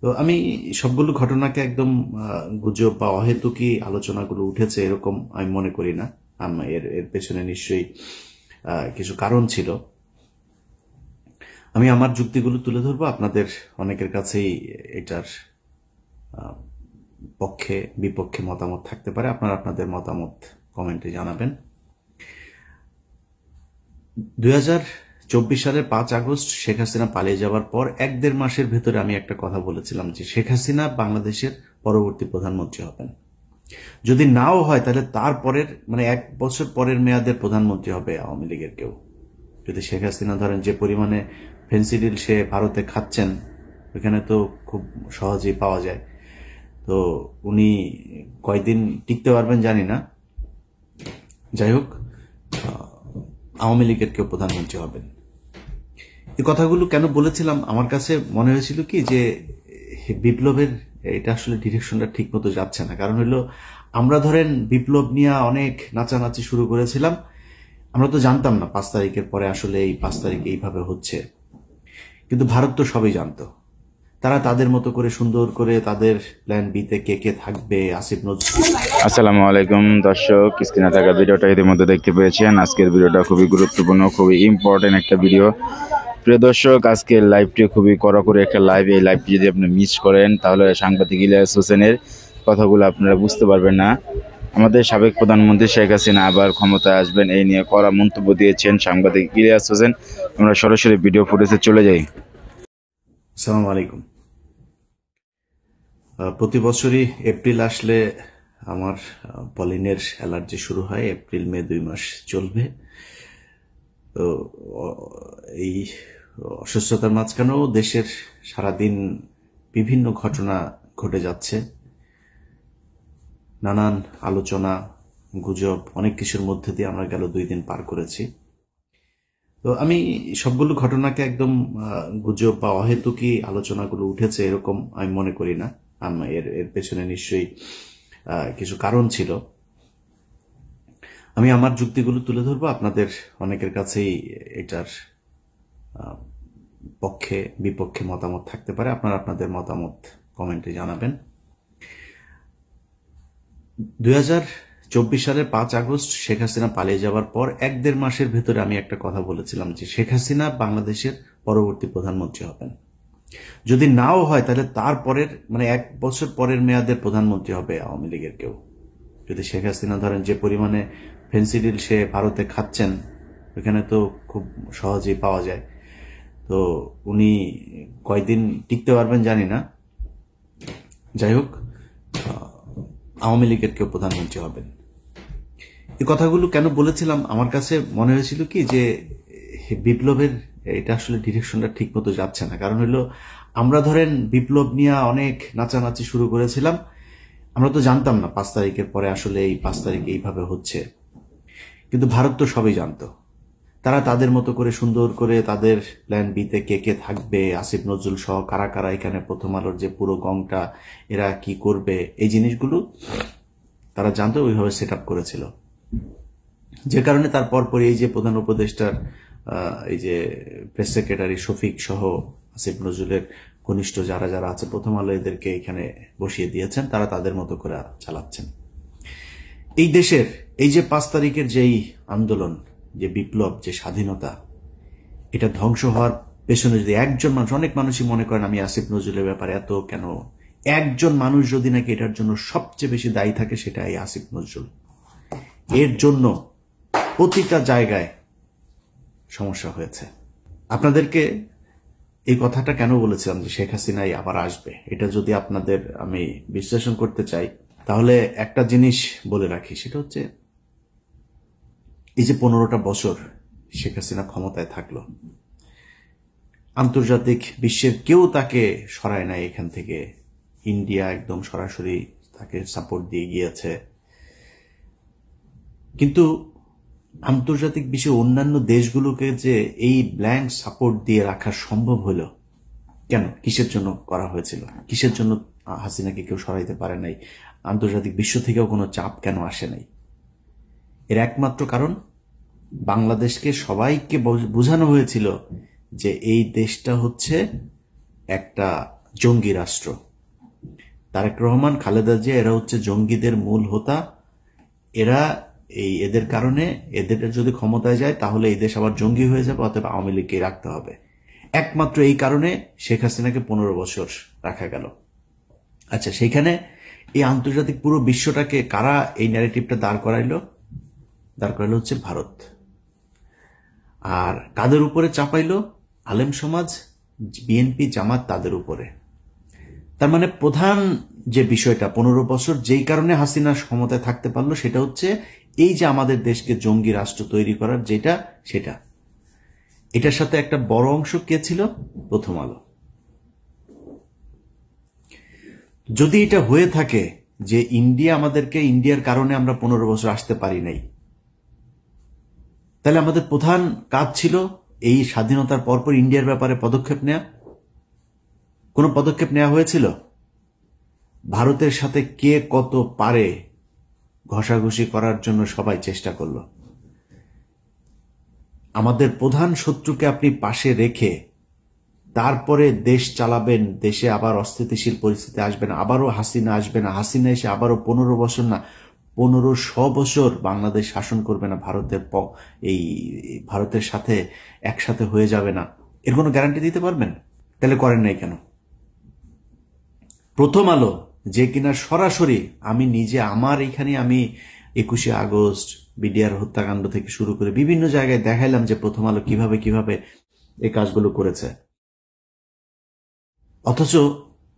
তো আমি সবগুলো ঘটনাকে একদম গুজব বা অহেতুকি আলোচনাগুলো উঠেছে এরকম আমি মনে করি না। এর এর পেছনে নিশ্চয়ই কিছু কারণ ছিল। আমি আমার যুক্তিগুলো তুলে ধরবো, আপনাদের অনেকের কাছেই এটার পক্ষে বিপক্ষে মতামত থাকতে পারে। আপনারা আপনাদের মতামত কমেন্টে জানাবেন। 2024 সালের 5 আগস্ট শেখ হাসিনা পালিয়ে যাওয়ার পর 1-1.5 মাসের ভেতরে আমি একটা কথা বলেছিলাম যে শেখ হাসিনা বাংলাদেশের পরবর্তী প্রধানমন্ত্রী হবেন। যদি নাও হয় তাহলে তার পরের 1 বছর পরের মেয়াদের প্রধানমন্ত্রী হবে আওয়ামী লীগের কেউ। যদি শেখ হাসিনা ধরেন যে পরিমাণে ফেন্সিডিল সে ভারতে খাচ্ছেন, ওখানে তো খুব সহজেই পাওয়া যায়, তো উনি কয়দিন টিকতে পারবেন জানি না। যাই হোক, আওয়ামী লীগের কেউ প্রধানমন্ত্রী হবেন। এই কথাগুলো কেন বলেছিলাম, আমার কাছে মনে হয়েছিল কি যে বিপ্লবের এটা আসলে ডিরেকশনটা ঠিক মতো যাচ্ছে না। কারণ হলো, আমরা ধরেন বিপ্লব নিয়ে অনেক নাচানাচি শুরু করেছিলাম, আমরা তো জানতাম না 5 তারিখের পরে আসলে এই 5 তারিখে এইভাবে হচ্ছে। কিন্তু ভারত তো সবই জানতো। তারা তাদের মতো করে সুন্দর করে তাদের প্ল্যান বিতে কে কে থাকবে, আসিফ নজরুল। আসসালামু আলাইকুম দর্শক, স্ক্রিনে থাকা ভিডিওটা ইতিমধ্যে দেখতে পেয়েছেন। আজকের ভিডিওটা খুবই গুরুত্বপূর্ণ, খুবই ইম্পর্টেন্ট একটা ভিডিও। প্রিয় দর্শক, আজকের লাইভটি খুবই কড়াকড়ি একটা লাইভ। এই লাইভটি যদি আপনি মিস করেন তাহলে সাংবাদিক ইলিয়াস হোসেনের কথাগুলো আপনারা বুঝতে পারবেন না। আমাদের সাবেক প্রধানমন্ত্রী শেখ হাসিনা আবার ক্ষমতায় আসবেন, এই নিয়ে কড়া মন্তব্য দিয়েছেন সাংবাদিক ইলিয়াস হোসেন। আমরা সরাসরি ভিডিও ফুটেজে চলে যাই। আসসালামু আলাইকুম। প্রতি বছরই এপ্রিল আসলে আমার পলিনের অ্যালার্জি শুরু হয়। এপ্রিল মে 2 মাস চলবে। তো এই অসুস্থতার মাঝখানেও দেশের সারাদিন বিভিন্ন ঘটনা ঘটে যাচ্ছে, নানান আলোচনা গুজব অনেক কিছুর মধ্যে দিয়ে আমরা গেল 2 দিন পার করেছি। তো আমি সবগুলো ঘটনাকে একদম গুজব বা অহেতুকি আলোচনাগুলো উঠেছে এরকম আমি মনে করি না। এর পেছনে নিশ্চয়ই কিছু কারণ ছিল। আমি আমার যুক্তিগুলো তুলে ধরবো, আপনাদের অনেকের কাছেই এটার পক্ষে বিপক্ষে মতামত থাকতে পারে। আপনারা আপনাদের মতামত কমেন্টে জানাবেন। 2024 সালের 5 আগস্ট শেখ হাসিনা পালিয়ে যাওয়ার পর 1-1.5 মাসের ভেতরে আমি একটা কথা বলেছিলাম যে শেখ হাসিনা বাংলাদেশের পরবর্তী প্রধানমন্ত্রী হবেন। যদি নাও হয় তাহলে তার পরের 1 বছর পরের মেয়াদের প্রধানমন্ত্রী হবে আওয়ামী লীগের কেউ। যদি শেখ হাসিনা ধরেন যে পরিমাণে ফেন্সিডিল সে ভারতে খাচ্ছেন, ওখানে তো খুব সহজেই পাওয়া যায়, তো উনি কয়দিন টিকতে পারবেন জানি না। যাই হোক, আওয়ামী লীগের কেউ প্রধানমন্ত্রী হবেন। এই কথাগুলো কেন বলেছিলাম, আমার কাছে মনে হয়েছিল কি যে বিপ্লবের এটা আসলে ডিরেকশনটা ঠিক মতো যাচ্ছে না। কারণ হলো, আমরা ধরেন বিপ্লব নিয়ে অনেক নাচানাচি শুরু করেছিলাম, আমরা তো জানতাম না 5 তারিখের পরে আসলে এই 5 তারিখে এইভাবে হচ্ছে। কিন্তু ভারত তো সবই জানতো। তারা তাদের মতো করে সুন্দর করে তাদের প্ল্যান বিতে কে কে থাকবে, আসিফ নজরুল সহ কারা কারা এখানে প্রথম আলোর যে পুরো গংটা এরা কি করবে, এই জিনিসগুলো তারা জানতো, ওইভাবে সেট আপ করেছিল। যে কারণে তার পরপরই এই যে প্রধান উপদেষ্টার এই যে প্রেস সেক্রেটারি শফিক সহ আসিফ নজরুলের ঘনিষ্ঠ যারা যারা আছে প্রথম আলো এদেরকে এখানে বসিয়ে দিয়েছেন, তারা তাদের মতো করে চালাচ্ছেন। এই দেশের এই যে 5 তারিখের যেই আন্দোলন, যে বিপ্লব, যে স্বাধীনতা, এটা ধ্বংস হওয়ার পেছনে যদি একজন মানুষ, অনেক মানুষই মনে করেন আমি আসিফ নজরুলের ব্যাপারে এত কেন, একজন মানুষ যদি নাকি এটার জন্য সবচেয়ে বেশি দায়ী থাকে সেটা এই আসিফ নজরুল। এর জন্য প্রতিটা জায়গায় সমস্যা হয়েছে। আপনাদেরকে এই কথাটা কেন বলেছিলাম যে শেখ হাসিনাই আবার আসবে, এটা যদি আপনাদের আমি বিশ্লেষণ করতে চাই তাহলে একটা জিনিস বলে রাখি, সেটা হচ্ছে এই যে 15টা বছর শেখ হাসিনা ক্ষমতায় থাকলো, আন্তর্জাতিক বিশ্বের কেউ তাকে সরায় নাই এখান থেকে। ইন্ডিয়া একদম সরাসরি তাকে সাপোর্ট দিয়ে গিয়েছে। কিন্তু আন্তর্জাতিক বিশ্বের অন্যান্য দেশগুলোকে যে এই ব্ল্যাঙ্ক সাপোর্ট দিয়ে রাখা সম্ভব হলো কেন? কিসের জন্য করা হয়েছিল? কিসের জন্য হাসিনাকে কেউ সরাইতে পারে নাই? আন্তর্জাতিক বিশ্ব থেকেও কোনো চাপ কেন আসে নাই? এর একমাত্র কারণ, বাংলাদেশকে সবাইকে বোঝানো হয়েছিল যে এই দেশটা হচ্ছে একটা জঙ্গি রাষ্ট্র। তারেক রহমান, খালেদা জিয়া এরা হচ্ছে জঙ্গিদের মূল হোতা। এরা এদের কারণে, এদের যদি ক্ষমতায় যায় তাহলে এই দেশ আবার জঙ্গি হয়ে যাবে, অথবা আওয়ামী লীগকে রাখতে হবে। একমাত্র এই কারণে শেখ হাসিনাকে 15 বছর রাখা গেল। আচ্ছা, সেইখানে এই আন্তর্জাতিক পুরো বিশ্বটাকে কারা এই ন্যারেটিভটা দাঁড় করাইলো হচ্ছে ভারত। আর কাদের উপরে চাপাইলো? আলেম সমাজ, বিএনপি, জামাত, তাদের উপরে। তার মানে প্রধান যে বিষয়টা 15 বছর যেই কারণে হাসিনা ক্ষমতায় থাকতে পারলো সেটা হচ্ছে এই যে আমাদের দেশকে জঙ্গি রাষ্ট্র তৈরি করার সেটা। এটার সাথে একটা বড় অংশ কে ছিল? প্রথম আলো। যদি এটা হয়ে থাকে যে ইন্ডিয়ার কারণে আমরা 15 বছর আসতে পারি নাই, তাহলে আমাদের প্রধান কাজ ছিল এই স্বাধীনতার পরপর ইন্ডিয়ার ব্যাপারে পদক্ষেপ নেওয়া। কোনো পদক্ষেপ নেওয়া হয়েছিল? ভারতের সাথে কে কত পারে ঘষাঘষি করার জন্য সবাই চেষ্টা করলো। আমাদের প্রধান শত্রুকে আপনি পাশে রেখে তারপরে দেশ চালাবেন, দেশে আবার অস্থিতিশীল পরিস্থিতি আসবেন, আবারও হাসিনা আসবে না, হাসিনা এসে আবারও 15 বছর না 1500 বছর বাংলাদেশ শাসন করবে না, ভারতের সাথে একসাথে হয়ে যাবে না, এর কোনো গ্যারান্টি দিতে পারবেন? তাহলে করেন নাই কেন? প্রথম আলো যে কিনা সরাসরি, আমি নিজে আমার এখানে আমি 21শে আগস্ট বিডিআর হত্যাকাণ্ড থেকে শুরু করে বিভিন্ন জায়গায় দেখাইলাম যে প্রথম আলো কিভাবে এই কাজগুলো করেছে। অথচ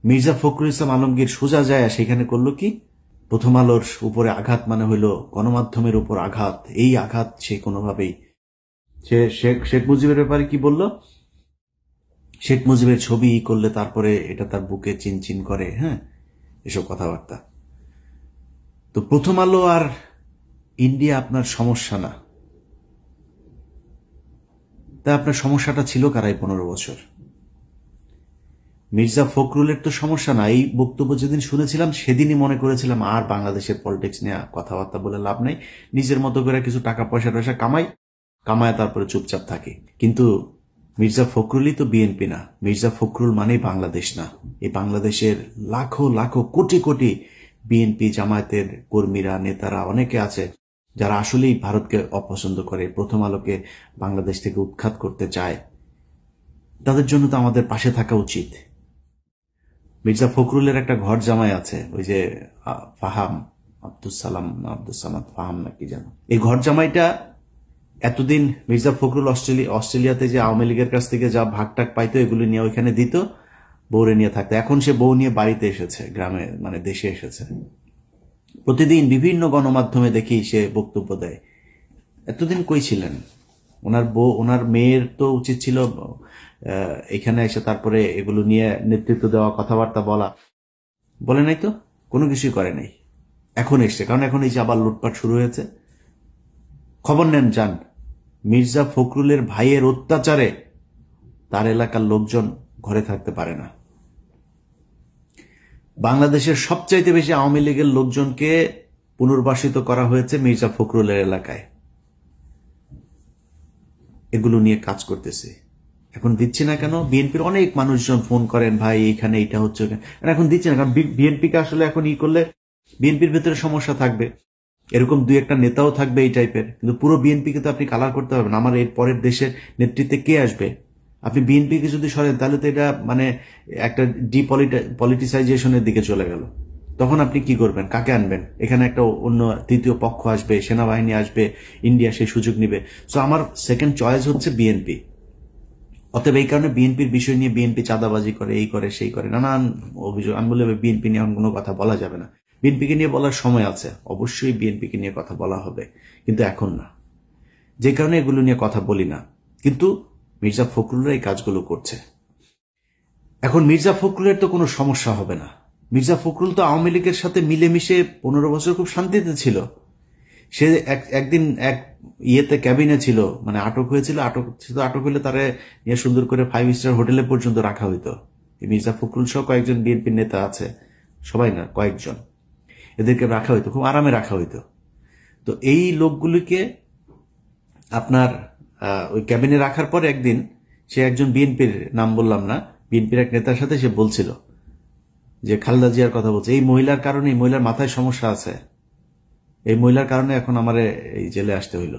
মির্জা ফখরুল ইসলাম আলমগীর সোজা যায় সেখানে করলো কি? প্রথম আলোর উপরে আঘাত মানে হইল গণমাধ্যমের উপর আঘাত। এই আঘাত সে কোনোভাবেই, সে শেখ মুজিবের ব্যাপারে কি বলল? শেখ মুজিবের ছবি করলে তারপরে এটা তার বুকে চিনচিন করে, হ্যাঁ, এসব কথাবার্তা। তো প্রথম আলো আর ইন্ডিয়া আপনার সমস্যা না, তা আপনার সমস্যাটা ছিল কারাই 15 বছর? মির্জা ফখরুলের তো সমস্যা না। এই বক্তব্য যেদিন শুনেছিলাম সেদিনই মনে করেছিলাম আর বাংলাদেশের পলিটিক্স নিয়ে কথাবার্তা বলে লাভ নাই, নিজের মতো করে কিছু টাকা পয়সা কামায় তারপরে চুপচাপ থাকে। কিন্তু মির্জা ফখরুলই তো বিএনপি না, মির্জা ফখরুল মানেই বাংলাদেশ না। এই বাংলাদেশের লাখো লাখো কোটি কোটি বিএনপি জামায়াতের কর্মীরা, নেতারা অনেকে আছে যারা আসলেই ভারতকে অপছন্দ করে, প্রথম আলোকে বাংলাদেশ থেকে উৎখাত করতে চায়। তাদের জন্য তো আমাদের পাশে থাকা উচিত। মির্জা ফখরুলের একটা ঘর জামাই আছে, ওই যে ফাহাম, আব্দুল সামাদ ফাহাম নাকি যেন, এই ঘর জামাইটা এতদিন মির্জা ফখরুল অস্ট্রেলিয়াতে যে আওয়ামী লীগের কাছ থেকে যা ভাগটাক পাইতো এগুলো নিয়ে ওইখানে দিত, বউরে নিয়ে থাকতো। এখন সে বউ নিয়ে বাড়িতে এসেছে, গ্রামে মানে দেশে এসেছে। প্রতিদিন বিভিন্ন গণমাধ্যমে দেখি সে বক্তব্য দেয়। এতদিন কই ছিলেন? ওনার মেয়ের তো উচিত ছিল এখানে এসে তারপরে এগুলো নিয়ে নেতৃত্ব দেওয়া, কথাবার্তা বলে নাই তো, কোনো কিছুই করে নাই। এখন এসছে, কারণ এখন এই যে আবার লুটপাট শুরু হয়েছে। খবর নেন, যান। মির্জা ফখরুলের ভাইয়ের অত্যাচারে তার এলাকার লোকজন ঘরে থাকতে পারে না। বাংলাদেশের সবচাইতে বেশি আওয়ামী লীগের লোকজনকে পুনর্বাসিত করা হয়েছে মির্জা ফখরুলের এলাকায়। এগুলো নিয়ে কাজ করতেছে। এখন দিচ্ছে না কেন? বিএনপির অনেক মানুষজন ফোন করেন, ভাই এইখানে এটা হচ্ছে, এখন দিচ্ছে না কারণ বিএনপিকে আসলে এখন করলে বিএনপির ভেতরে সমস্যা থাকবে, এরকম দুই একটা নেতাও থাকবে এই টাইপের, কিন্তু পুরো বিএনপিকে তো আপনি কালার করতে পারবেন। আমার এর পরের দেশের নেতৃত্বে কে আসবে? আপনি বিএনপিকে যদি সরেন তাহলে তো এটা মানে একটা ডিপলিটিসাইজেশনের দিকে চলে গেল। তখন আপনি কি করবেন? কাকে আনবেন? এখানে একটা অন্য তৃতীয় পক্ষ আসবে, সেনাবাহিনী আসবে, ইন্ডিয়া সেই সুযোগ নিবে। সো আমার সেকেন্ড চয়েস হচ্ছে বিএনপি। অতএব এই কারণে বিএনপির বিষয় নিয়ে বিএনপি চাঁদাবাজি করে, এই করে সেই করে, নানান অভিযোগ। আমি বলে বিএনপি নিয়ে এখন কোনো কথা বলা যাবে না। বিএনপিকে নিয়ে বলার সময় আছে, অবশ্যই বিএনপিকে নিয়ে কথা বলা হবে, কিন্তু এখন না। যে কারণে এগুলো নিয়ে কথা বলি না। কিন্তু মির্জা ফখরুলরা এই কাজগুলো করছে। এখন মির্জা ফখরুলের তো কোনো সমস্যা হবে না। মির্জা ফখরুল তো আওয়ামী লীগের সাথে মিলেমিশে 15 বছর খুব শান্তিতে ছিল। সে একদিন এক ইয়েতে ক্যাবিনে ছিল, মানে আটক হয়েছিল। আটক হলে তারে নিয়ে সুন্দর করে 5 স্টার হোটেলে পর্যন্ত রাখা হইতো। মির্জা ফখরুল সহ কয়েকজন বিএনপির নেতা আছে, সবাই না, কয়েকজন, এদেরকে রাখা হইতো, খুব আরামে রাখা হইতো। তো এই লোকগুলিকে আপনার ওই ক্যাবিনে রাখার পর একদিন সে একজন বিএনপির, নাম বললাম না, বিএনপির এক নেতার সাথে সে বলছিল যে খালেদা জিয়ার কথা বলছে, এই মহিলার কারণে, এই মহিলার মাথায় সমস্যা আছে, এই মহিলার কারণে এখন আমারে এই জেলে আসতে হইল।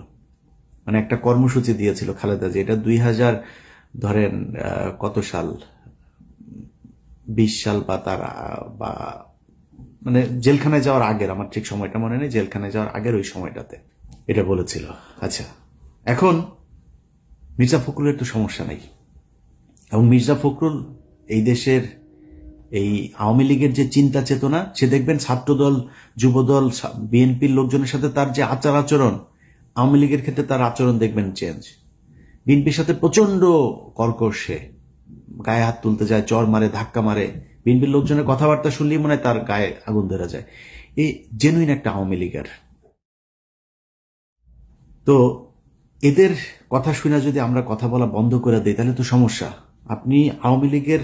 মানে একটা কর্মসূচি দিয়েছিল খালেদা জিয়া, এটা 2000 ধরেন কত সাল, 20 সাল বা তার বা মানে জেলখানায় যাওয়ার আগের, আমার ঠিক সময়টা মনে নেই, জেলখানায় যাওয়ার আগের ওই সময়টাতে এটা বলেছিল। আচ্ছা, এখন মির্জা ফখরুলের তো সমস্যা নাই, এবং মির্জা ফখরুল এই দেশের এই আওয়ামী লীগের যে চিন্তা চেতনা, সে দেখবেন ছাত্রদল, যুবদল, বিএনপির লোকজনের সাথে তার যে আচার আচরণ, আওয়ামী লীগের ক্ষেত্রে তার আচরণ দেখবেন চেঞ্জ। বিএনপির সাথে প্রচন্ড কর্কশে, গায়ে হাত তুলতে যায়, চর মারে, ধাক্কা মারে, বিএনপির লোকজনের কথাবার্তা শুনলেই মনে হয় তার গায়ে আগুন ধরা যায়। এই জেনুইন একটা আওয়ামী লীগের। তো এদের কথা শুনে যদি আমরা কথা বলা বন্ধ করে দিই তাহলে তো সমস্যা। আপনি আওয়ামী লীগের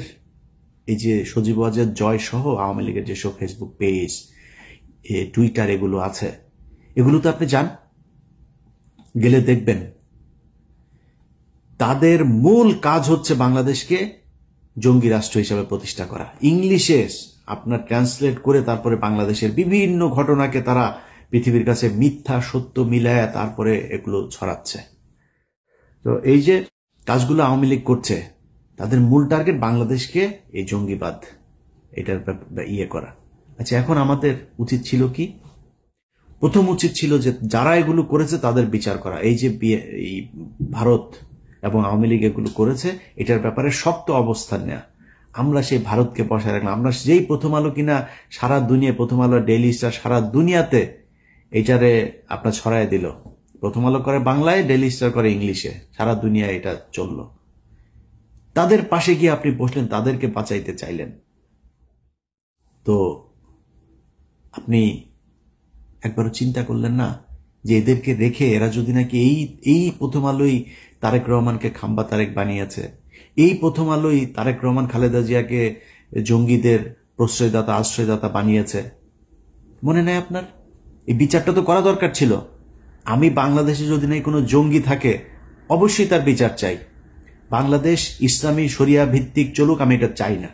এই যে সজীব ওয়াজেদ জয় সহ আওয়ামী লীগের যেসব ফেসবুক পেজ, টুইটার এগুলো আছে, এগুলো তো আপনি যান, গেলে দেখবেন তাদের মূল কাজ হচ্ছে বাংলাদেশকে জঙ্গি রাষ্ট্র হিসাবে প্রতিষ্ঠা করা। ইংলিশে আপনার ট্রান্সলেট করে তারপরে বাংলাদেশের বিভিন্ন ঘটনাকে তারা পৃথিবীর কাছে মিথ্যা সত্য মিলায় তারপরে এগুলো ছড়াচ্ছে। তো এই যে কাজগুলো আওয়ামী লীগ করছে, তাদের মূল টার্গেট বাংলাদেশকে এই জঙ্গিবাদ এটার ইয়ে করা। আচ্ছা, এখন আমাদের উচিত ছিল কি? প্রথম উচিত ছিল যে যারা এগুলো করেছে তাদের বিচার করা। এই যে এই ভারত এবং আওয়ামী লীগ এগুলো করেছে, এটার ব্যাপারে শক্ত অবস্থান নেওয়া। আমরা সেই ভারতকে বসায় রাখলাম, আমরা যেই প্রথম আলো কিনা সারা দুনিয়ায়, প্রথম আলো, ডেইলি স্টার সারা দুনিয়াতে এটারে আপনার ছড়ায় দিল। প্রথম আলো করে বাংলায়, ডেইলি স্টার করে ইংলিশে, সারা দুনিয়ায় এটা চলল। তাদের পাশে গিয়ে আপনি বসলেন, তাদেরকে বাঁচাইতে চাইলেন। তো আপনি একবারও চিন্তা করলেন না যে এদেরকে রেখে এরা যদি নাকি এই প্রথম আলোই তারেক রহমানকে খাম্বা তারেক বানিয়েছে, এই প্রথম আলোই তারেক রহমান খালেদা জিয়াকে জঙ্গিদের প্রশ্রয়দাতা, আশ্রয়দাতা বানিয়েছে। মনে নেই আপনার? এই বিচারটা তো করা দরকার ছিল। আমি বাংলাদেশে যদি নাই কোনো জঙ্গি থাকে, অবশ্যই তার বিচার চাই। বাংলাদেশ ইসলামী শরিয়া ভিত্তিক চলুক, আমি এটা চাই না।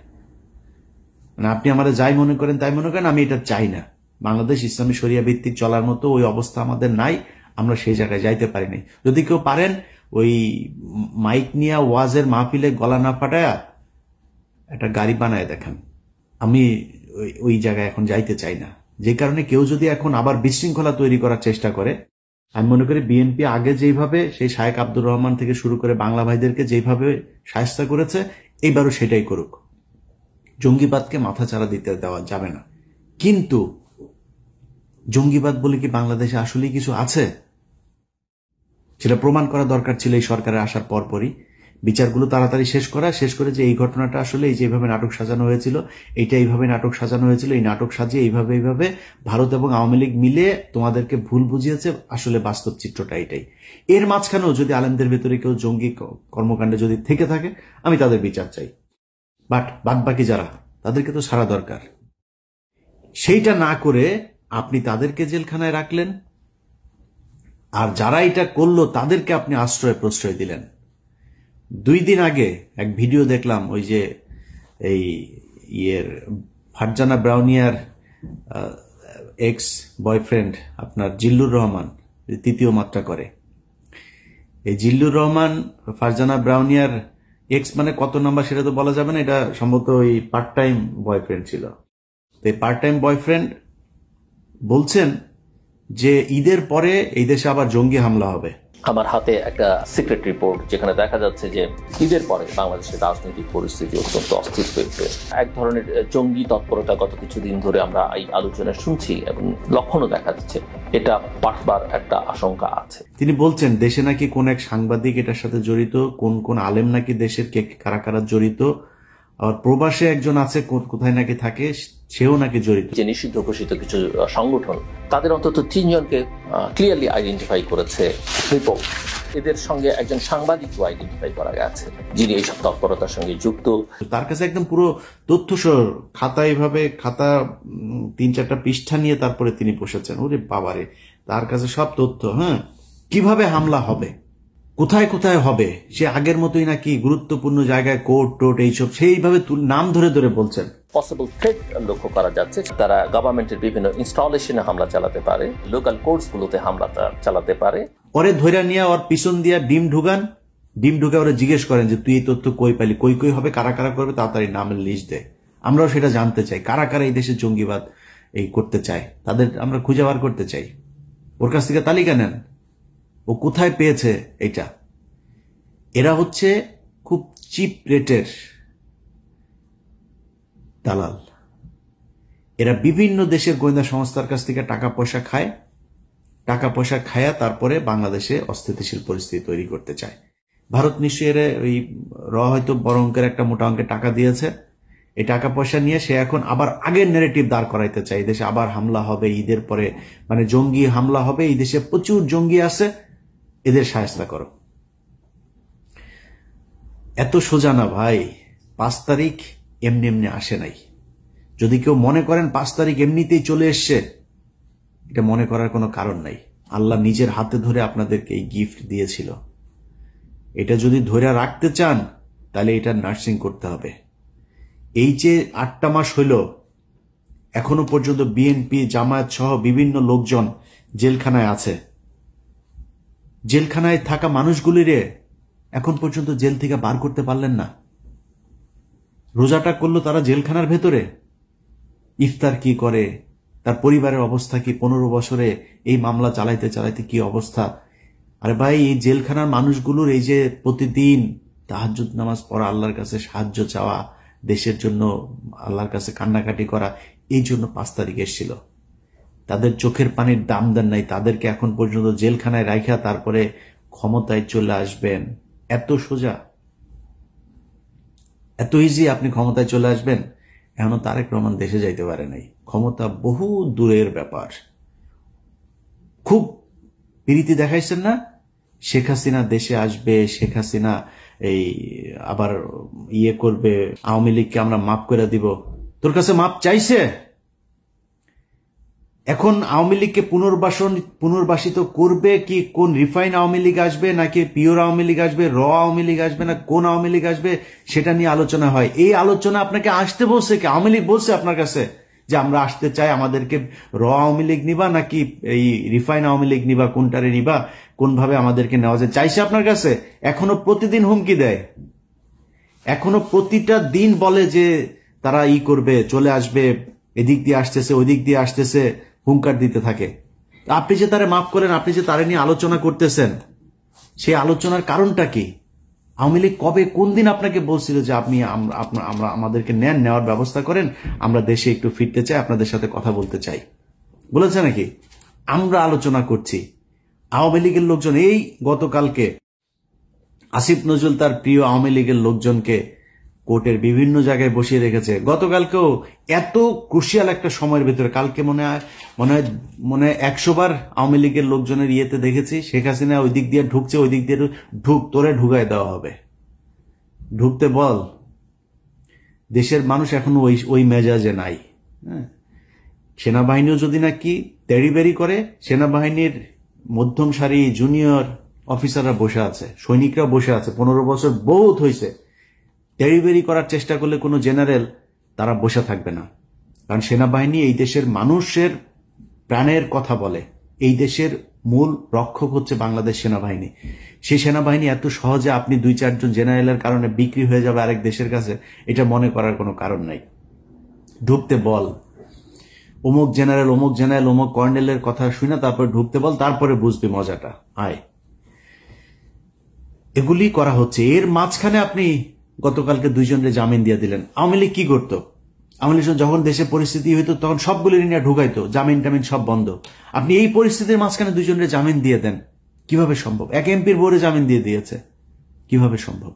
মানে আপনি আমাদের যাই মনে করেন তাই মনে করেন, আমি এটা চাই না। বাংলাদেশ ইসলামী শরিয়া ভিত্তিক চলার মতো ওই অবস্থা আমাদের নাই, আমরা সেই জায়গায় যাইতে পারিনি। যদি কেউ পারেন ওই মাইক নিয়ে ওয়াজের মাহফিলে গলা না ফাটায়া একটা গাড়ি বানায় দেখান। আমি ওই জায়গায় এখন যাইতে চাই না। যে কারণে কেউ যদি এখন আবার বিশৃঙ্খলা তৈরি করার চেষ্টা করে, আমি মনে করি বিএনপি আগে যেভাবে সেই শায়েখ আব্দুর রহমান থেকে শুরু করে বাংলা ভাইদেরকে যেভাবে শায়েস্তা করেছে, এইবারও সেটাই করুক। জঙ্গিবাদকে মাথাচাড়া দিতে দেওয়া যাবে না। কিন্তু জঙ্গিবাদ বলে কি বাংলাদেশে আসলেই কিছু আছে? সেটা প্রমাণ করা দরকার ছিল এই সরকারের আসার পরপরই। বিচারগুলো তাড়াতাড়ি শেষ করে যে এই ঘটনাটা আসলে এই যে এইভাবে নাটক সাজানো হয়েছিল, এইটা এইভাবে নাটক সাজানো হয়েছিল, এই নাটক সাজিয়ে এইভাবে ভারত এবং আওয়ামী লীগ মিলে তোমাদেরকে ভুল বুঝিয়েছে, আসলে বাস্তব চিত্রটা এটাই। এর মাঝখানেও যদি আলেমদের ভেতরে কেউ জঙ্গি কর্মকাণ্ডে যদি থেকে থাকে, আমি তাদের বিচার চাই। বাট বাদ বাকি যারা, তাদেরকে তো ছাড়া দরকার। সেইটা না করে আপনি তাদেরকে জেলখানায় রাখলেন, আর যারা এটা করলো তাদেরকে আপনি আশ্রয় প্রশ্রয় দিলেন। 2 দিন আগে এক ভিডিও দেখলাম, ওই যে এই ফারজানা ব্রাউনিয়ার এক্স বয়ফ্রেন্ড আপনার জিল্লুর রহমান, তৃতীয় মাত্রা করে। এই জিল্লুর রহমান ফারজানা ব্রাউনিয়ার এক্স মানে কত নাম্বার সেটা তো বলা যাবে না, এটা সম্ভবত ওই পার্ট টাইম বয়ফ্রেন্ড ছিল। তো এই পার্ট টাইম বয়ফ্রেন্ড বলছেন যে ঈদের পরে এই দেশে আবার জঙ্গি হামলা হবে। আমার হাতে একটা সিক্রেট রিপোর্ট, যেখানে দেখা যাচ্ছে যে ঈদের পরে বাংলাদেশের রাজনৈতিক পরিস্থিতি অত্যন্ত অস্থির হয়েছে। এক ধরনের জঙ্গি তৎপরতা গত কিছুদিন ধরে আমরা এই আলোচনা শুনছি এবং লক্ষণও দেখা যাচ্ছে। এটা পাঠবার একটা আশঙ্কা আছে। তিনি বলছেন দেশে নাকি কোন এক সাংবাদিক এটার সাথে জড়িত, কোন আলেম নাকি দেশের কারা কারা জড়িত, আর প্রবাসে একজন আছে কোথায় নাকি থাকে, সেও নাকি জড়িত। যে নিষিদ্ধ ঘোষিত কিছু সংগঠন, তাদের অন্তত 3 জনকে ক্লিয়ারলি আইডেন্টিফাই করেছে রিপোর্ট। এদের সঙ্গে একজন সাংবাদিকও আইডেন্টিফাই করা গেছে যিনি এইসব তৎপরতার সঙ্গে যুক্ত। তার কাছে একদম পুরো তথ্য খাতা, এইভাবে খাতা 3-4টা পৃষ্ঠা নিয়ে তারপরে তিনি বসেছেন। ওরে বাবারে, তার কাছে সব তথ্য। হ্যাঁ, কিভাবে হামলা হবে, কোথায় কোথায় হবে, সে আগের মতোই নাকি গুরুত্বপূর্ণ জায়গায় কোর্ট টোট এইসব সেইভাবে নাম ধরে ধরে বলছেন। পসিবল থ্রেট লক্ষ্য করা যাচ্ছে। তারা গভর্নমেন্টের বিভিন্ন ইনস্টলেশনে হামলা চালাতে পারে, লোকাল কোর্টসগুলোতে হামলা চালাতে পারে। পরে ধৈর্য নিয়ে ওর পিছন দিয়া ডিম ঢুকে ওরা জিজ্ঞেস করেন যে তুই এই তথ্য কই পাইলি, কই হবে, কারা কারা করবে, তাড়াতাড়ি নামের লিস্ট দে। আমরাও সেটা জানতে চাই, কারা কারা এই দেশে জঙ্গিবাদ এই করতে চায়, তাদের আমরা খুঁজে বার করতে চাই। ওর কাছ থেকে তালিকা নেন, ও কোথায় পেয়েছে এটা। এরা হচ্ছে খুব চিপ রেটের দালাল। এরা বিভিন্ন দেশের গোয়েন্দা সংস্থার কাছ থেকে টাকা পয়সা খায়া তারপরে বাংলাদেশে অস্থিতিশীল পরিস্থিতি তৈরি করতে চায়। ভারত নিশ্চয়ই এর ওই হয়তো বড় অঙ্কের একটা মোটা অঙ্কের টাকা দিয়েছে। এই টাকা পয়সা নিয়ে সে এখন আবার আগের নেগেটিভ দাঁড় করাইতে চায়। এই দেশে আবার হামলা হবে ঈদের পরে, মানে জঙ্গি হামলা হবে, এই দেশে প্রচুর জঙ্গি আছে, এদের সাহায্য করো। এত সোজা না ভাই। 5 তারিখ এমনি এমনি আসে নাই। যদি কেউ মনে করেন 5 তারিখ এমনিতেই চলে এসছে, এটা মনে করার কোনো কারণ নাই। আল্লাহ নিজের হাতে ধরে আপনাদেরকে এই গিফট দিয়েছিল। এটা যদি ধরে রাখতে চান তাহলে এটা নার্সিং করতে হবে। এই যে 8টা মাস হইল, এখনো পর্যন্ত বিএনপি জামায়াত সহ বিভিন্ন লোকজন জেলখানায় আছে। জেলখানায় থাকা মানুষগুলিরে এখন পর্যন্ত জেল থেকে বার করতে পারলেন না। রোজাটা করলো তারা জেলখানার ভেতরে। ইফতার কি করে, তার পরিবারের অবস্থা কি, 15 বছরে এই মামলা চালাইতে চালাইতে কি অবস্থা। আরে ভাই, এই জেলখানার মানুষগুলোর এই যে প্রতিদিন তাহাজ্জুদ নামাজ পড়া, আল্লাহর কাছে সাহায্য চাওয়া, দেশের জন্য আল্লাহর কাছে কান্নাকাটি করা, এই জন্য 5 তারিখ এসেছিল। তাদের চোখের পানির দাম দেন নাই, তাদেরকে এখন পর্যন্ত জেলখানায় রাখা তারপরে ক্ষমতায় চলে আসবেন। এত সোজা, এত ইজি আপনি ক্ষমতায় চলে আসবেন। এখনো তারেক রহমান দেশে যাইতে পারে নাই। ক্ষমতা বহু দূরের ব্যাপার। খুব প্রীতি দেখাইছেন না, শেখ হাসিনা দেশে আসবে, শেখ হাসিনা এই আবার করবে, আওয়ামী লীগকে আমরা মাফ করে দিব। তোর কাছে মাপ চাইছে? এখন আওয়ামী লীগকে পুনর্বাসিত করবে কি? কোন রিফাইন আওয়ামী লীগ আসবে, নাকি পিওর আওয়ামী লীগ আসবে, আওয়ামী লীগ আসবে, না কোন আওয়ামী লীগ আসবে, সেটা নিয়ে আলোচনা হয়। এই আলোচনা আপনাকে আসতে বলছে কি? আওয়ামী লীগ বলছে আপনার কাছে যে আমরা আসতে চাই, আমাদেরকে আওয়ামী লীগ নিবা নাকি এই রিফাইন আওয়ামী লীগ নিবা, কোনটারে নিবা, কোনভাবে আমাদেরকে নেওয়া যায়, চাইছে আপনার কাছে? এখনো প্রতিদিন হুমকি দেয়, এখনো প্রতিটা দিন বলে যে তারা করবে, চলে আসবে, এদিক দিয়ে আসতেছে, ওই দিক দিয়ে আসতেছে, হুঙ্কার দিতে থাকে। আপনি যে তারে মাফ করেন, আপনি যে তারে নিয়ে আলোচনা করতেছেন, সেই আলোচনার কারণটা কি? আওয়ামী লীগ কবে কোন দিন আপনাকে বলছিল যে আপনি আমরা আমাদেরকে নেওয়ার ব্যবস্থা করেন, আমরা দেশে একটু ফিরতে চাই, আপনাদের সাথে কথা বলতে চাই, বলেছে নাকি? আমরা আলোচনা করছি। আওয়ামী লীগের লোকজন এই গতকালকে আসিফ নজরুল তার প্রিয় আওয়ামী লীগের লোকজনকে কোর্টের বিভিন্ন জায়গায় বসিয়ে রেখেছে। গতকালকেও এত ক্রুশিয়াল একটা সময়ের ভিতরে, কালকে মনে হয় 100 বার আওয়ামী লীগের লোকজনের ইয়েতে দেখেছি শেখ হাসিনা ওই দিক দিয়ে ঢুকছে, ওই দিক দিয়ে তোরে ঢুকায় দেওয়া হবে, ঢুকতে বল। দেশের মানুষ এখন ওই মেজাজে নাই। সেনাবাহিনীও যদি নাকি তেড়িবেড়ি করে, সেনাবাহিনীর মধ্যম সারি জুনিয়র অফিসাররা বসে আছে, সৈনিকরা বসে আছে, 15 বছর বহুত হয়েছে। তেড়িবেড়ি করার চেষ্টা করলে কোনো জেনারেল তারা বসে থাকবে না। কারণ সেনাবাহিনী এই দেশের মানুষের প্রাণের কথা বলে। এই দেশের মূল রক্ষক হচ্ছে বাংলাদেশ সেনাবাহিনী। সেই সেনাবাহিনী এত সহজে আপনি 2-4 জন জেনারেলের কারণে বিক্রি হয়ে যাবে আরেক দেশের কাছে, এটা মনে করার কোনো কারণ নাই। ঢুকতে বল, অমুক জেনারেল অমুক কর্নেলের কথা শুনে তারপর ঢুকতে বল, তারপরে বুঝবি মজাটা। আয়, এগুলি করা হচ্ছে। এর মাঝখানে আপনি গতকালকে 2 জনের জামিন দিয়ে দিলেন। আওয়ামী লীগ কি করতো? আওয়ামী লীগ যখন দেশে পরিস্থিতি হইতো তখন সবগুলি নিয়ে ঢুকাইতো, জামিন টামিন সব বন্ধ। আপনি এই পরিস্থিতির মাঝখানে 2 জনের জামিন দিয়ে দেন, কিভাবে সম্ভব? এক এমপির বোর্ডে জামিন দিয়ে দিয়েছে, কিভাবে সম্ভব?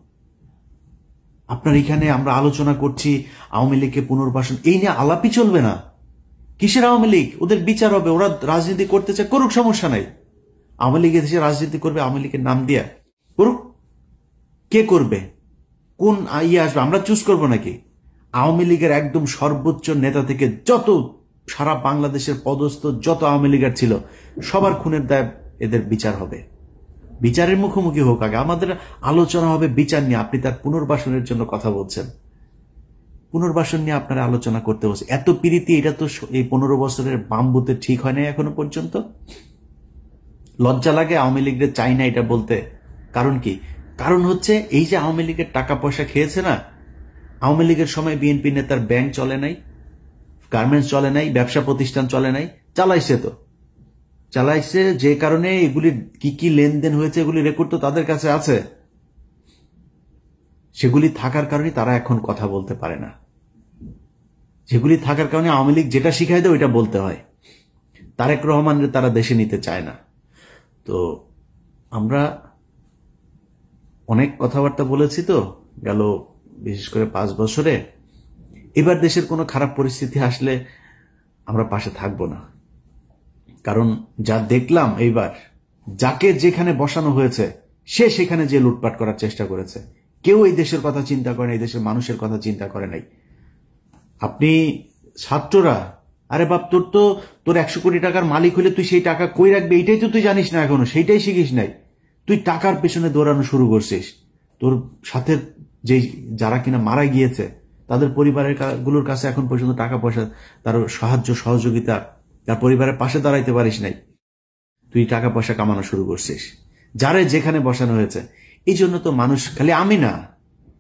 আপনার এখানে আমরা আলোচনা করছি আওয়ামী লীগকে পুনর্বাসন, এই নিয়ে আলাপই চলবে না। কিসের আওয়ামী লীগ? ওদের বিচার হবে, ওরা রাজনীতি করতে চায়, করুক, সমস্যা নাই। আওয়ামী লীগের দেশে রাজনীতি করবে, আওয়ামী লীগের নাম দিয়ে করুক। কে করবে? কোন আসবে? আমরা চুজ করব নাকি? আওয়ামী লীগের একদম সর্বোচ্চ নেতা থেকে যত সারা বাংলাদেশের পদস্থ যত আওয়ামী লীগের ছিল, সবার খুনের দায় এদের বিচার হবে। বিচারের মুখোমুখি হোক আগে, আমাদের আলোচনা হবে বিচার নিয়ে। আপনি তার পুনর্বাসনের জন্য কথা বলছেন। পুনর্বাসন নিয়ে আপনারা আলোচনা করতে বসে। এত প্রীতি, এটা তো এই 15 বছরের বামবুতে ঠিক হয় নাই এখনো পর্যন্ত। লজ্জা লাগে আওয়ামী লীগের চাই না এটা বলতে। কারণ কি? কারণ হচ্ছে এই যে আওয়ামী লীগের টাকা পয়সা খেয়েছে না, আওয়ামী লীগের সময় বিএনপি নেতার ব্যাংক চলে নাই, গার্মেন্টস চলে নাই, ব্যবসা প্রতিষ্ঠান চলে নাই, চালাইছে যে কারণে এগুলি কি কি লেনদেন হয়েছে এগুলি রেকর্ড তো তাদের কাছে আছে। সেগুলি থাকার কারণে তারা এখন কথা বলতে পারে না। সেগুলি থাকার কারণে আওয়ামী লীগ যেটা শিখাই দেয় ওইটা বলতে হয়। তারেক রহমানের তারা দেশে নিতে চায় না। তো আমরা অনেক কথাবার্তা বলেছি তো গেল বিশেষ করে 5 বছরে। এবার দেশের কোনো খারাপ পরিস্থিতি আসলে আমরা পাশে থাকব না। কারণ যা দেখলাম এইবার, যাকে যেখানে বসানো হয়েছে সে সেখানে যে লুটপাট করার চেষ্টা করেছে। কেউ এই দেশের কথা চিন্তা করে নাই, এই দেশের মানুষের কথা চিন্তা করে নাই। আপনি ছাত্ররা, আরে বাপ, তোর 100 কোটি টাকার মালিক হলে তুই সেই টাকা কই রাখবে এইটাই তো তুই জানিস না, এখনো সেইটাই শিখিস নাই। তুই টাকার পেছনে দৌড়ানো শুরু করছিস। তোর সাথে যে যারা কিনা মারা গিয়েছে তাদের পরিবারের গুলোর কাছে এখন পর্যন্ত টাকা পয়সা, তার সাহায্য সহযোগিতা, তার পরিবারের পাশে দাঁড়াইতে পারিস নাই। তুই টাকা পয়সা কামানো শুরু করছিস যারে যেখানে বসানো হয়েছে। এই জন্য তো মানুষ, খালি আমি না,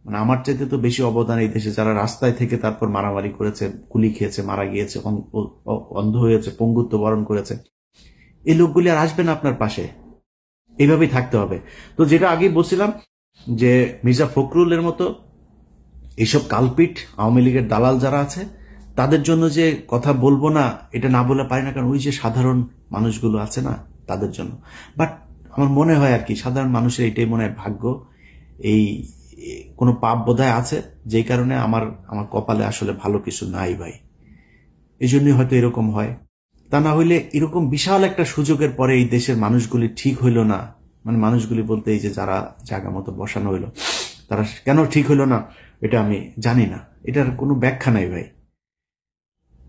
মানে আমার চাইতে তো বেশি অবদান এই দেশে যারা রাস্তায় থেকে তারপর মারামারি করেছে, গুলি খেয়েছে, মারা গিয়েছে, অন্ধ হয়েছে, পঙ্গুত্ব বরণ করেছে, এই লোকগুলি আর আসবে না আপনার পাশে। এইভাবেই থাকতে হবে। তো যেটা আগেই বলছিলাম যে মির্জা ফখরুলের মতো এইসব কালপিট আওয়ামী লীগের দালাল যারা আছে তাদের জন্য যে কথা বলবো না এটা না বলে পারি না, কারণ ওই যে সাধারণ মানুষগুলো আছে না তাদের জন্য। বাট আমার মনে হয় আর কি সাধারণ মানুষের এটাই মনে হয় ভাগ্য, এই কোনো পাপ বোধহয় আছে যেই কারণে আমার কপালে আসলে ভালো কিছু নাই ভাই। এই জন্যই হয়তো এরকম হয়। তা না হইলে এরকম বিশাল একটা সুযোগের পরে এই দেশের মানুষগুলি ঠিক হইল না, মানে মানুষগুলি বলতে এই যে যারা জায়গা মতো বসানো হইলো তারা কেন ঠিক হইল না এটা আমি জানি না, এটার কোনো ব্যাখ্যা নাই ভাই।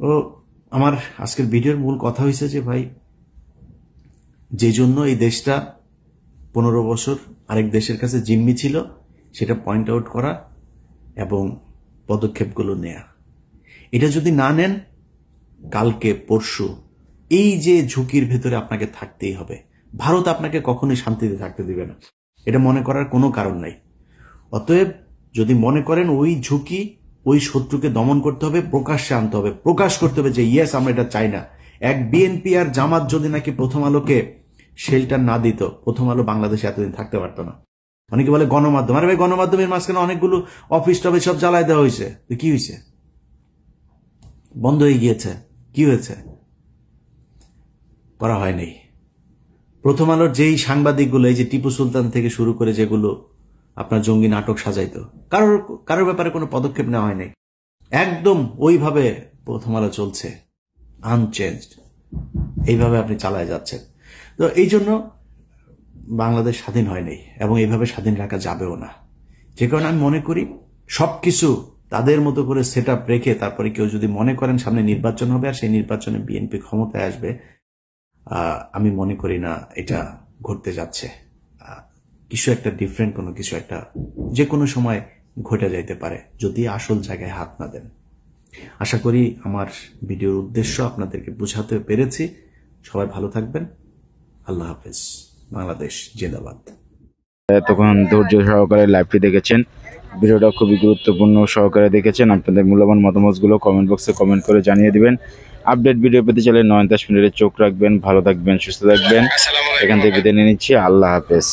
ও আমার আজকের ভিডিওর মূল কথা হয়েছে যে ভাই, যে জন্য এই দেশটা 15 বছর আরেক দেশের কাছে জিম্মি ছিল সেটা পয়েন্ট আউট করা এবং পদক্ষেপগুলো নেয়া। এটা যদি না নেন, কালকে পরশু এই যে ঝুঁকির ভেতরে আপনাকে থাকতেই হবে। ভারত আপনাকে কখনোই শান্তিতে থাকতে দিবে না, এটা মনে করার কোনো কারণ নাই। অতএব যদি মনে করেন ওই ঝুঁকি, ওই শত্রুকে দমন করতে হবে, প্রকাশ্যে আনতে হবে, প্রকাশ করতে হবে যে ইয়েস আমরা এটা চাই না। এক বিএনপি আর জামাত যদি নাকি প্রথম আলোকে শেল্টার না দিত, প্রথম আলো বাংলাদেশে এতদিন থাকতে পারতো না। অনেকে বলে গণমাধ্যম, আরে ভাই গণমাধ্যমের মাঝখানে অনেকগুলো অফিস টফিস সব জ্বালাই দেওয়া হয়েছে, কি হয়েছে? বন্ধ হয়ে গিয়েছে, কি হয়েছে? করা হয়নি। প্রথম আলোর যেই সাংবাদিকগুলো, এই যে টিপু সুলতান থেকে শুরু করে যেগুলো আপনার জঙ্গি নাটক সাজাইতো, কারোর ব্যাপারে কোনো পদক্ষেপ নেওয়া হয়নি। একদম ওইভাবে প্রথম আলো চলছে, আনচেঞ্জড, এইভাবে আপনি চালায় যাচ্ছেন। তো এই জন্য বাংলাদেশ স্বাধীন হয়নি এবং এইভাবে স্বাধীন রাখা যাবেও না। যে কারণে আমি মনে করি সবকিছু তাদের মতো করে সেট আপ রেখে তারপরে কেউ যদি মনে করেন সামনে নির্বাচন হবে আর সেই নির্বাচনে বিএনপি ক্ষমতায় আসবে, আমি মনে করি না এটা ঘটতে যাচ্ছে। কিছু একটা ডিফারেন্ট, কোনো কিছু একটা যে কোনো সময় ঘটে যাইতে পারে যদি আসল জায়গায় হাত না দেন। আশা করি আমার ভিডিওর উদ্দেশ্য আপনাদেরকে বোঝাতে পেরেছি। সবাই ভালো থাকবেন। আল্লাহ হাফেজ। বাংলাদেশ জিন্দাবাদ। তখন ধৈর্য সহকারে লাইভটি দেখেছেন, ভিডিওটা খুবই গুরুত্বপূর্ণ সহকারে দেখেছেন। আপনাদের মূল্যবান মতামতগুলো কমেন্ট বক্সে কমেন্ট করে জানিয়ে দিবেন। আপডেট ভিডিও পেতে চাইলে 9-10 মিনিটের চোখ রাখবেন। ভালো থাকবেন, সুস্থ থাকবেন। এখান থেকে বিদায় নিয়ে নিচ্ছি। আল্লাহ হাফেজ।